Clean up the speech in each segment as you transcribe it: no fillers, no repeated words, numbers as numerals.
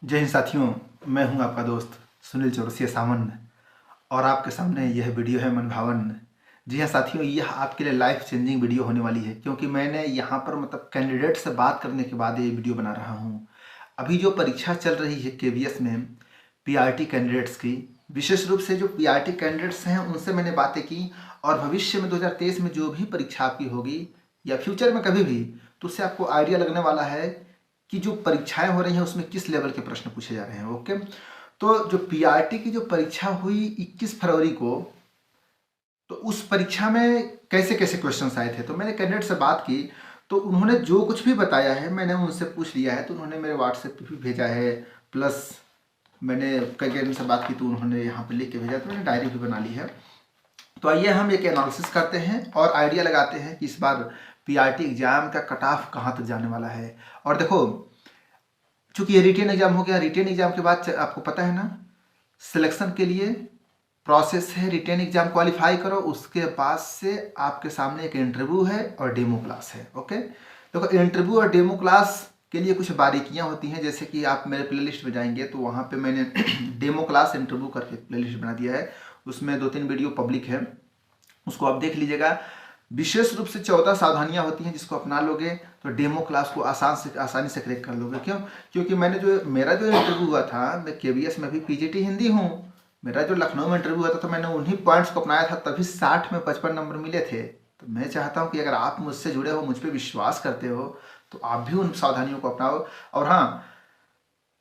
जय हिंद साथियों, मैं हूं आपका दोस्त सुनील चौरसिया सामन और आपके सामने यह वीडियो है मनभावन। जी हाँ साथियों, यह आपके लिए लाइफ चेंजिंग वीडियो होने वाली है क्योंकि मैंने यहाँ पर कैंडिडेट से बात करने के बाद ये वीडियो बना रहा हूँ। अभी जो परीक्षा चल रही है केवीएस में पीआरटी कैंडिडेट्स की, विशेष रूप से जो पीआरटी कैंडिडेट्स हैं उनसे मैंने बातें की और भविष्य में 2023 में जो भी परीक्षा आपकी होगी या फ्यूचर में कभी भी, तो उससे आपको आइडिया लगने वाला है कि जो परीक्षाएं हो रही हैं उसमें किस लेवल के प्रश्न पूछे जा रहे हैं। ओके, तो जो पीआरटी की जो परीक्षा हुई 21 फरवरी को, तो उस परीक्षा में कैसे कैसे क्वेश्चंस आए थे, तो मैंने कैंडिडेट से बात की तो उन्होंने जो कुछ भी बताया है मैंने उनसे पूछ लिया है। तो उन्होंने मेरे व्हाट्सएप पे भी भेजा है, प्लस मैंने कई कैंडिडेट से बात की तो उन्होंने यहाँ पे लिख के भेजा, तो मैंने डायरी भी बना ली है। तो आइए हम एक एनालिसिस करते हैं और आइडिया लगाते हैं कि इस बार पीआरटी एग्जाम का कट ऑफ कहाँ तक जाने वाला है। और देखो, चूंकि ये रिटेन एग्जाम हो गया, रिटेन एग्जाम के बाद आपको पता है ना, सिलेक्शन के लिए प्रोसेस है, रिटेन एग्जाम क्वालिफाई करो, उसके बाद से आपके सामने एक इंटरव्यू है और डेमो क्लास है। ओके, देखो इंटरव्यू और डेमो क्लास के लिए कुछ बारीकियां होती हैं, जैसे कि आप मेरे प्लेलिस्ट में जाएंगे तो वहाँ पे मैंने डेमो क्लास इंटरव्यू करके प्लेलिस्ट बना दिया है। उसमें 2-3 वीडियो पब्लिक है, उसको आप देख लीजिएगा। विशेष रूप से 14 सावधानियां होती हैं, जिसको अपना लोगे तो डेमो क्लास को आसानी से क्रैक कर लोगे। क्यों? क्योंकि मेरा जो इंटरव्यू हुआ था, मैं केवीएस में भी पीजीटी हिंदी हूँ, मेरा जो लखनऊ में इंटरव्यू हुआ था तो मैंने उन्हीं पॉइंट्स को अपनाया था, तभी 60 में 55 नंबर मिले थे। तो मैं चाहता हूँ कि अगर आप मुझसे जुड़े हो, मुझ पर विश्वास करते हो, तो आप भी उन सावधानियों को अपनाओ। और हाँ,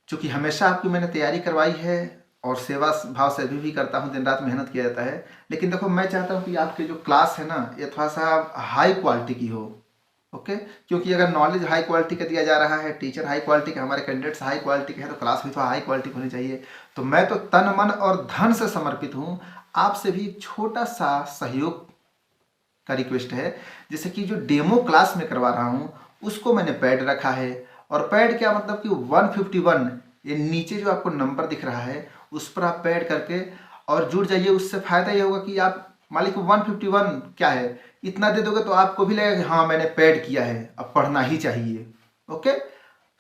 चूँकि हमेशा आपकी मैंने तैयारी करवाई है और सेवा भाव से अभी भी करता हूँ, दिन रात मेहनत किया जाता है, लेकिन देखो मैं चाहता हूँ कि आपकी जो क्लास है ना, ये थोड़ा सा हाई क्वालिटी की हो। ओके, क्योंकि अगर नॉलेज हाई क्वालिटी का दिया जा रहा है, टीचर हाई क्वालिटी का, हमारे कैंडिडेट्स हाई क्वालिटी के हैं, तो क्लास भी तो हाई क्वालिटी होनी चाहिए। तो मैं तो तन मन और धन से समर्पित हूँ। आपसे भी छोटा सा सहयोग का रिक्वेस्ट है, जैसे कि जो डेमो क्लास में करवा रहा हूँ उसको मैंने पैड रखा है। और पैड क्या मतलब कि 151, ये नीचे जो आपको नंबर दिख रहा है उस पर आप पैड करके और जुड़ जाइए। उससे फायदा ये होगा कि आप मालिक 151 क्या है इतना दे दोगे तो आपको भी लगेगा कि हाँ मैंने पैड किया है, अब पढ़ना ही चाहिए। ओके,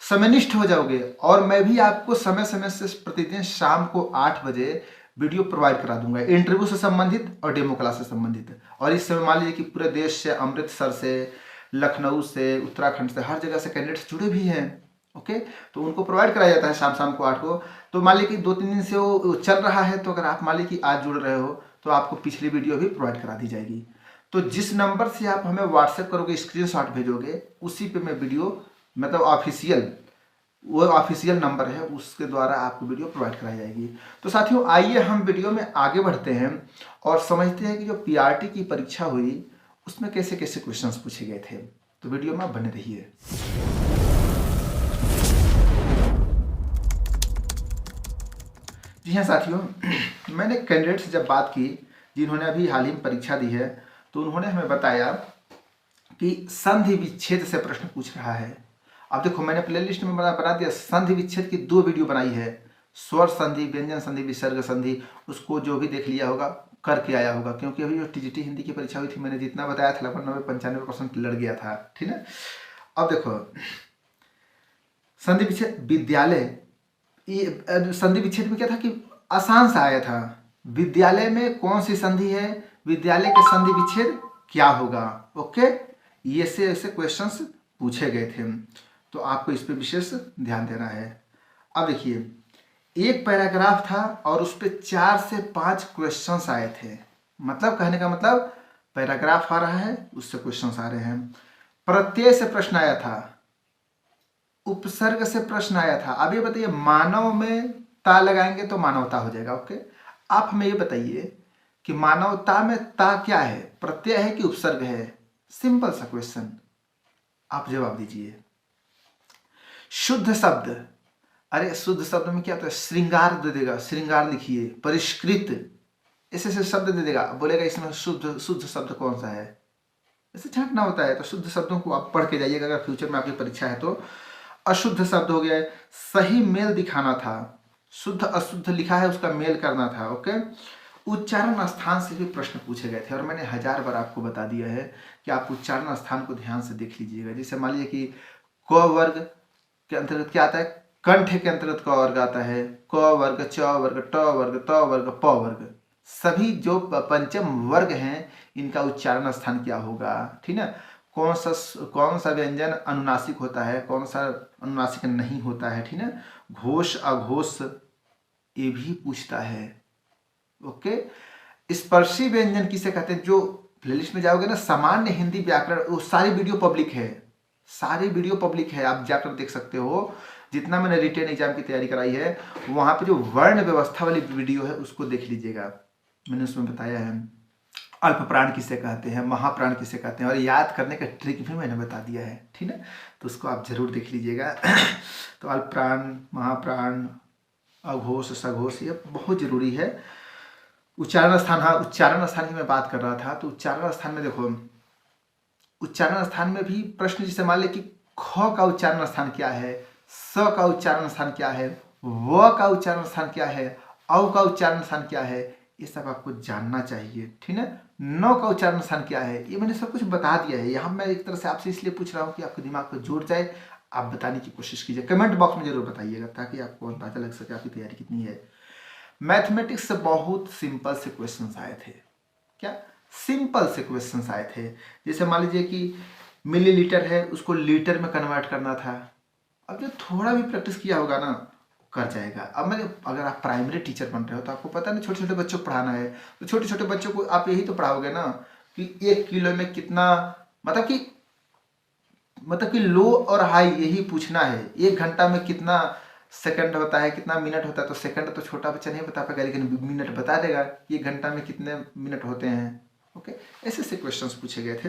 समयनिष्ठ हो जाओगे। और मैं भी आपको समय समय से प्रतिदिन शाम को 8 बजे वीडियो प्रोवाइड करा दूंगा, इंटरव्यू से संबंधित और डेमो क्लास से संबंधित। और इस समय मान लीजिए कि पूरे देश से, अमृतसर से, लखनऊ से, उत्तराखंड से, हर जगह से कैंडिडेट्स जुड़े भी हैं। ओके, तो उनको प्रोवाइड कराया जाता है शाम को 8 को। तो मान लीजिए कि 2-3 दिन से वो चल रहा है, तो अगर आप मान लीजिए कि आज जुड़ रहे हो तो आपको पिछली वीडियो भी प्रोवाइड करा दी जाएगी। तो जिस नंबर से आप हमें व्हाट्सएप करोगे, स्क्रीनशॉट भेजोगे, उसी पे मैं वीडियो मतलब ऑफिशियल नंबर है, उसके द्वारा आपको वीडियो प्रोवाइड कराई जाएगी। तो साथियों, आइए हम वीडियो में आगे बढ़ते हैं और समझते हैं कि जो पीआरटी की परीक्षा हुई उसमें कैसे कैसे क्वेश्चंस पूछे गए थे। तो वीडियो में बने रहिए। जी हाँ साथियों, मैंने कैंडिडेट से जब बात की जिन्होंने अभी हाल ही में परीक्षा दी है, तो उन्होंने हमें बताया कि संधि विच्छेद से प्रश्न पूछ रहा है। अब देखो, मैंने प्लेलिस्ट में बना दिया, संधि विच्छेद की 2 वीडियो बनाई है, स्वर संधि, व्यंजन संधि, विसर्ग संधि। उसको जो भी देख लिया होगा करके आया होगा, क्योंकि अभी जो टीजीटी हिंदी की परीक्षा हुई थी मैंने जितना बताया था लगभग 90-95% लड़ गया था। ठीक है, अब देखो संधि विच्छेद विद्यालय, संधि विच्छेद में क्या था कि आसान सा आया था, विद्यालय में कौन सी संधि है, विद्यालय के संधि विच्छेद क्या होगा। ओके, ये से ऐसे क्वेश्चंस पूछे गए थे, तो आपको इस पे विशेष ध्यान देना है। अब देखिए, एक पैराग्राफ था और उस पर 4 से 5 क्वेश्चंस आए थे। मतलब कहने का मतलब, पैराग्राफ आ रहा है उससे क्वेश्चंस आ रहे हैं। प्रत्यय से प्रश्न आया था, उपसर्ग से प्रश्न आया था। अब ये बताइए, मानव में ता लगाएंगे तो मानवता हो जाएगा। ओके, आप हमें ये बताइए कि मानवता में ता क्या है, प्रत्यय है कि उपसर्ग है? सिंपल सा क्वेश्चन, आप जवाब दीजिए। शुद्ध शब्द, अरे शुद्ध शब्द में क्या होता है, श्रृंगार दे देगा, श्रृंगार लिखिए। परिष्कृत, ऐसे शब्द दे देगा, बोलेगा इसमें शुद्ध शब्द कौन सा है, ऐसे छांटना होता है। तो शुद्ध शब्दों को आप पढ़ के जाइएगा अगर फ्यूचर में आपकी परीक्षा है तो। अशुद्ध शब्द हो गया, सही मेल दिखाना था, शुद्ध अशुद्ध लिखा है उसका मेल करना था। ओके, उच्चारण स्थान से भी प्रश्न पूछे गए थे और मैंने 1000 बार आपको बता दिया है कि आप उच्चारण स्थान को ध्यान से देख लीजिएगा। जैसे मान लीजिए कि क वर्ग के अंतर्गत क्या आता है, कंठ के अंतर्गत क वर्ग आता है, क वर्ग, च वर्ग, ट वर्ग, त वर्ग, प वर्ग। सभी जो पंचम वर्ग हैं इनका उच्चारण स्थान क्या होगा, ठीक है। कौन सा व्यंजन अनुनासिक होता है, कौन सा अनुनासिक नहीं होता है, ठीक है। घोष अघोष ये भी पूछता है। ओके, स्पर्शी व्यंजन किसे कहते हैं, जो प्लेलिस्ट में जाओगे ना सामान्य हिंदी व्याकरण, वो सारी वीडियो पब्लिक है, सारी वीडियो पब्लिक है, आप जाकर देख सकते हो। जितना मैंने रिटेन एग्जाम की तैयारी कराई है वहां पे जो वर्ण व्यवस्था वाली वीडियो है उसको देख लीजिएगा, मैंने उसमें बताया है अल्प प्राण किसे कहते हैं, महाप्राण किसे कहते हैं, और याद करने का ट्रिक भी मैंने बता दिया है, ठीक है। तो उसको आप जरूर देख लीजिएगा। तो अल्प प्राण, महाप्राण, अघोष, सघोष ये बहुत जरूरी है। उच्चारण स्थान, हाँ उच्चारण स्थान की मैं बात कर रहा था। तो उच्चारण स्थान में देखो, उच्चारण स्थान में भी प्रश्न जैसे मान ले कि ख का उच्चारण स्थान क्या है, स का उच्चारण स्थान क्या है, व का उच्चारण स्थान क्या है, औ का उच्चारण स्थान क्या है, ये सब आपको जानना चाहिए, ठीक है। न का उच्चारण स्थान क्या है ये मैंने सब कुछ बता दिया है। यहाँ मैं एक तरह से आपसे इसलिए पूछ रहा हूँ कि आपके दिमाग पर जोड़ जाए, आप बताने की कोशिश कीजिए। कमेंट बॉक्स में जरूर बताइएगा ताकि आपको अंदाजा लग सके आपकी तैयारी कितनी है। मैथमेटिक्स से बहुत सिंपल से क्वेश्चंस आए थे, क्या सिंपल से क्वेश्चंस आए थे। जैसे मान लीजिए कि मिलीलीटर है उसको लीटर में कन्वर्ट करना था। अब जो थोड़ा भी प्रैक्टिस किया होगा ना कर जाएगा। अब मैं अगर आप प्राइमरी टीचर बन रहे हो तो आपको पता नहीं छोटे छोटे बच्चों को पढ़ाना है, तो छोटे छोटे बच्चों को आप यही तो पढ़ाओगे ना कि 1 किलो में कितना, मतलब कि लो और हाई यही पूछना है। 1 घंटा में कितना सेकंड होता है, कितना मिनट होता है, तो सेकंड तो छोटा बच्चा नहीं बता पाएगा लेकिन मिनट बता देगा कि 1 घंटा में कितने मिनट होते हैं। ओके, ऐसे ऐसे क्वेश्चंस पूछे गए थे।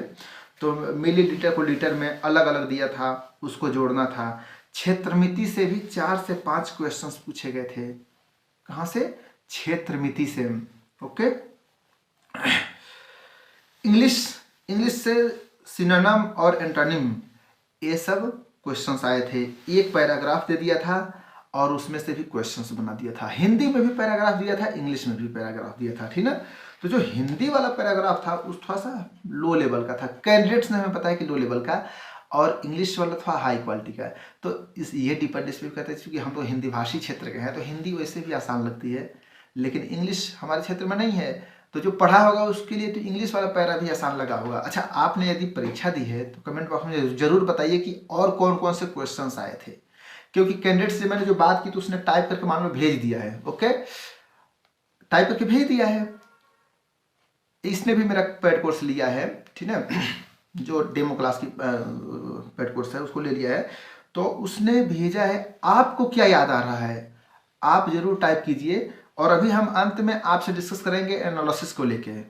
तो मिलीलीटर को लीटर में अलग अलग दिया था, उसको जोड़ना था। क्षेत्रमिति से भी 4 से 5 क्वेश्चंस पूछे गए थे। कहाँ से? क्षेत्रमिति से। ओके, इंग्लिश से सिनोनिम और एंटोनिम ये सब क्वेश्चंस आए थे। एक पैराग्राफ दे दिया था और उसमें से भी क्वेश्चंस बना दिया था। हिंदी में भी पैराग्राफ दिया था, इंग्लिश में भी पैराग्राफ दिया था, ठीक ना। तो जो हिंदी वाला पैराग्राफ था उस थोड़ा सा लो लेवल का था, कैंडिडेट्स ने हमें बताया कि लो लेवल का, और इंग्लिश वाला थोड़ा हाई क्वालिटी का। तो ये डिपेंड इस पर करता है क्योंकि हम तो हिंदी भाषी क्षेत्र के हैं तो हिंदी वैसे भी आसान लगती है, लेकिन इंग्लिश हमारे क्षेत्र में नहीं है, तो जो पढ़ा होगा उसके लिए तो इंग्लिश वाला पैरा भी आसान लगा होगा। अच्छा, आपने यदि परीक्षा दी है तो कमेंट बॉक्स में जरूर बताइए कि और कौन कौन से क्वेश्चंस आए थे, क्योंकि कैंडिडेट से मैंने जो बात की तो उसने टाइप करके मान लो भेज दिया है। ओके, टाइप करके भेज दिया है। इसने भी मेरा पेड कोर्स लिया है, ठीक है, जो डेमो क्लास की पेड कोर्स है उसको ले लिया है। तो उसने भेजा है, आपको क्या याद आ रहा है आप जरूर टाइप कीजिए। और अभी हम अंत में आपसे डिस्कस करेंगे एनालिसिस को लेके,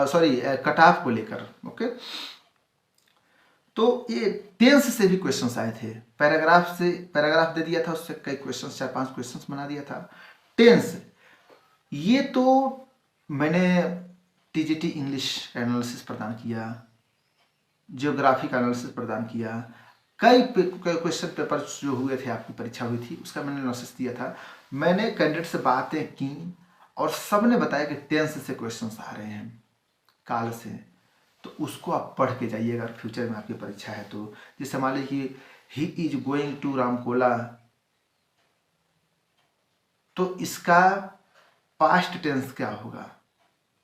सॉरी कट ऑफ को लेकर। ओके, तो ये टेंस से भी क्वेश्चंस आए थे। पैराग्राफ दे दिया था, उससे कई क्वेश्चंस 4-5 क्वेश्चंस बना दिया था। टेंस ये तो मैंने टीजीटी इंग्लिश एनालिसिस प्रदान किया, जियोग्राफी का एनालिसिस प्रदान किया, कई क्वेश्चन पेपर जो हुए थे आपकी परीक्षा हुई थी उसका मैंने एनालिसिस दिया था। मैंने कैंडिडेट से बातें की और सबने बताया कि टेंस से क्वेश्चंस आ रहे हैं, काल से, तो उसको आप पढ़ के जाइएगा अगर फ्यूचर में आपकी परीक्षा है तो। जैसे मान लीजिए he is going to Ramkola, तो इसका पास्ट टेंस क्या होगा,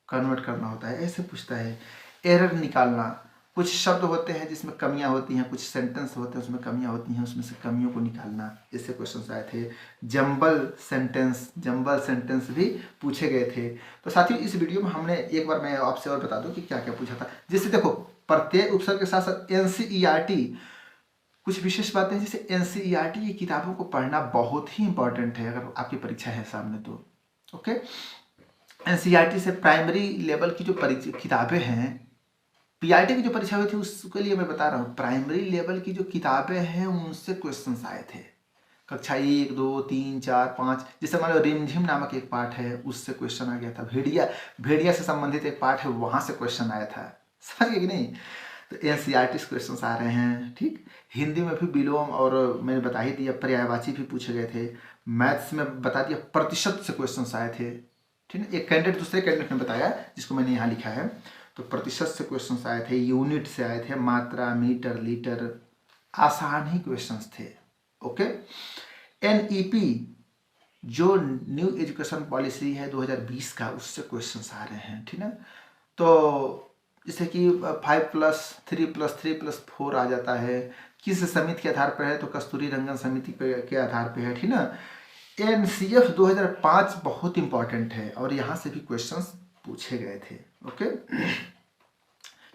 कन्वर्ट करना होता है, ऐसे पूछता है। एरर निकालना, कुछ शब्द होते हैं जिसमें कमियां होती हैं, कुछ सेंटेंस होते हैं उसमें कमियां होती हैं, उसमें से कमियों को निकालना, ऐसे क्वेश्चंस आए थे। जंबल सेंटेंस भी पूछे गए थे। तो साथियों इस वीडियो में हमने एक बार मैं आपसे और बता दूं कि क्या क्या पूछा था। जैसे देखो, प्रत्येक उपसर्ग के साथ साथ एनसीईआरटी, कुछ विशेष बातें जैसे एनसीईआरटी की किताबों को पढ़ना बहुत ही इंपॉर्टेंट है अगर आपकी परीक्षा है सामने तो। ओके, एनसीईआरटी से प्राइमरी लेवल की जो किताबें हैं, पीआईटी की जो परीक्षा हुई थी उसके लिए मैं बता रहा हूँ, प्राइमरी लेवल की जो किताबें हैं उनसे क्वेश्चंस आए थे। कक्षा 1, 2, 3, 4, 5, जैसे मान लो रिमझिम नामक एक पार्ट है उससे क्वेश्चन आ गया था। भेड़िया से संबंधित एक पार्ट है वहां से क्वेश्चन आया था, समझ गए कि नहीं। तो एनसीईआरटी से क्वेश्चन आ रहे हैं, ठीक। हिंदी में भी विलोम और मैंने बता ही दिया, पर्यायवाची भी पूछे गए थे। मैथ्स में बता दिया, प्रतिशत से क्वेश्चन आए थे, ठीक है। एक कैंडिडेट दूसरे कैंडिडेट ने बताया जिसको मैंने यहाँ लिखा है, तो प्रतिशत से क्वेश्चंस आए थे, यूनिट से आए थे, मात्रा, मीटर, लीटर, आसान ही क्वेश्चंस थे। ओके, NEP जो न्यू एजुकेशन पॉलिसी है 2020 का, उससे क्वेश्चंस आ रहे हैं, ठीक ना। तो जैसे कि 5+3+3+4 आ जाता है, किस समिति के आधार पर है, तो कस्तूरी रंगन समिति के आधार पे है, ठीक ना। NCF 2005 बहुत इंपॉर्टेंट है और यहाँ से भी क्वेश्चंस पूछे गए थे। ओके,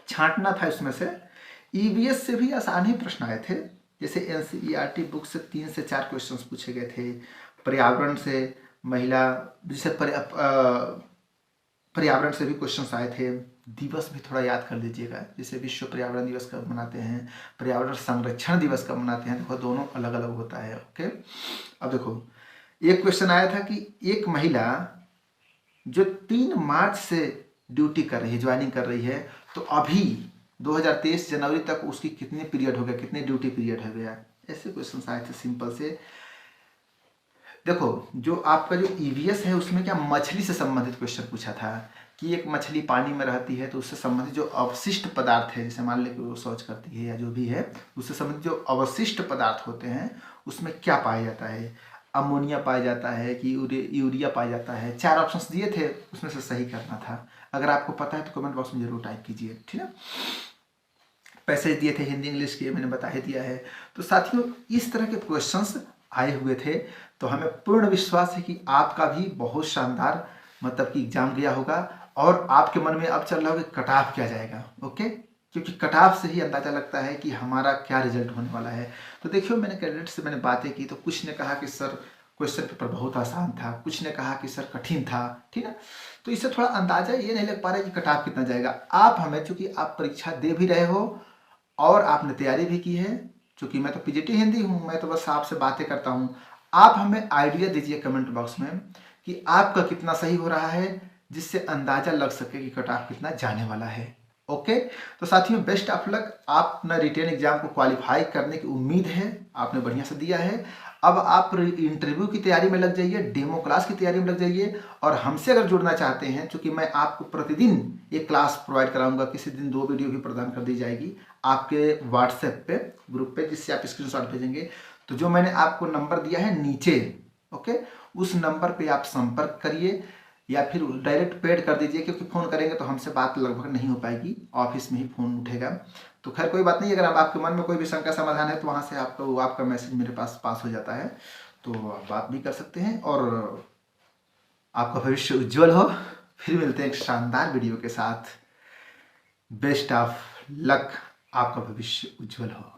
छांटना था इसमें से। EVS से भी आसान ही प्रश्न आए थे, जैसे NCERT बुक से 3 से 4 क्वेश्चंस पूछे गए थे। पर्यावरण से, महिला, जैसे पर्यावरण से भी क्वेश्चंस आए थे। दिवस भी थोड़ा याद कर लीजिएगा, जैसे विश्व पर्यावरण दिवस कब मनाते हैं, पर्यावरण संरक्षण दिवस कब मनाते हैं, देखो दोनों अलग अलग होता है। ओके, अब देखो एक क्वेश्चन आया था कि एक महिला जो 3 मार्च से ड्यूटी कर रही है, ज्वाइनिंग कर रही है, तो अभी 2023 जनवरी तक उसकी कितने पीरियड हो गया, कितने ड्यूटी पीरियड हो गया, ऐसे क्वेश्चन आए थे सिंपल से। देखो जो आपका जो EVS है उसमें क्या मछली से संबंधित क्वेश्चन पूछा था कि एक मछली पानी में रहती है तो उससे संबंधित जो अवशिष्ट पदार्थ है, जैसे मान लें कि वो शौच करती है या जो भी है, उससे संबंधित जो अवशिष्ट पदार्थ होते हैं उसमें क्या पाया जाता है, अमोनिया पाया जाता है कि यूरिया पाया जाता है। 4 ऑप्शंस दिए थे, उसमें से सही करना था। अगर आपको पता है तो कमेंट बॉक्स में जरूर टाइप कीजिए, ठीक है। पैसेज दिए थे हिंदी इंग्लिश के, मैंने बता ही दिया है। तो साथियों इस तरह के क्वेश्चंस आए हुए थे, तो हमें पूर्ण विश्वास है कि आपका भी बहुत शानदार मतलब कि एग्जाम गया होगा और आपके मन में अब चल रहा होगा कि कट ऑफ क्या जाएगा। ओके, क्योंकि कट ऑफ से ही अंदाजा लगता है कि हमारा क्या रिजल्ट होने वाला है। तो देखियो मैंने कैंडिडेट से मैंने बातें की, तो कुछ ने कहा कि सर क्वेश्चन पेपर बहुत आसान था, कुछ ने कहा कि सर कठिन था, ठीक है। तो इससे थोड़ा अंदाजा ये नहीं लग पा रहा है कि कट ऑफ कितना जाएगा। आप हमें, चूंकि आप परीक्षा दे भी रहे हो और आपने तैयारी भी की है, चूंकि मैं तो PGT हिंदी हूँ, मैं तो बस आपसे बातें करता हूँ, आप हमें आइडिया दीजिए कमेंट बॉक्स में कि आपका कितना सही हो रहा है, जिससे अंदाजा लग सके कि कट ऑफ कितना जाने वाला है। ओके, तो साथियों बेस्ट ऑफ लक। आप अपना रिटेन एग्जाम को क्वालिफाई करने की उम्मीद है, आपने बढ़िया से दिया है। अब आप इंटरव्यू की तैयारी में लग जाइए, डेमो क्लास की तैयारी में लग जाइए, और हमसे अगर जुड़ना चाहते हैं, क्योंकि मैं आपको प्रतिदिन एक क्लास प्रोवाइड कराऊंगा, किसी दिन 2 वीडियो भी प्रदान कर दी जाएगी आपके व्हाट्सएप पे ग्रुप पे, जिससे आप स्क्रीनशॉट भेजेंगे। तो जो मैंने आपको नंबर दिया है नीचे, ओके, उस नंबर पे आप संपर्क करिए या फिर डायरेक्ट पेड कर दीजिए, क्योंकि फ़ोन करेंगे तो हमसे बात लगभग नहीं हो पाएगी, ऑफिस में ही फ़ोन उठेगा। तो खैर कोई बात नहीं, अगर अब आपके मन में कोई भी शंका समाधान है तो वहाँ से आपका मैसेज मेरे पास हो जाता है, तो आप बात भी कर सकते हैं। और आपका भविष्य उज्जवल हो। फिर मिलते हैं एक शानदार वीडियो के साथ। बेस्ट ऑफ लक, आपका भविष्य उज्जवल हो।